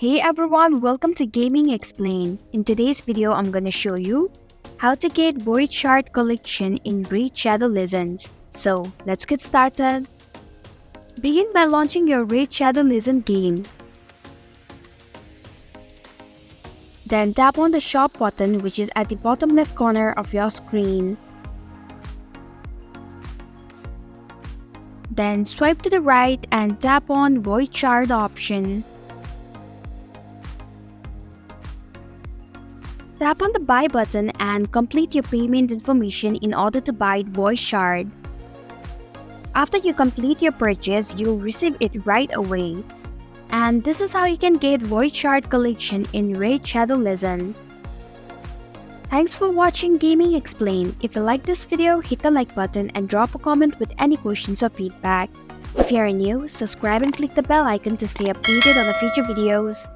Hey everyone, welcome to Gaming Explain. In today's video, I'm gonna show you how to get Void Shard collection in Raid Shadow Legends. So, let's get started. Begin by launching your Raid Shadow Legends game. Then tap on the shop button which is at the bottom left corner of your screen. Then swipe to the right and tap on Void Shard option. Tap on the buy button and complete your payment information in order to buy Void Shard. After you complete your purchase, you'll receive it right away. And this is how you can get Void Shard collection in Raid Shadow Legends. Thanks for watching Gaming Explain. If you like this video, hit the like button and drop a comment with any questions or feedback. If you are new, subscribe and click the bell icon to stay updated on the future videos.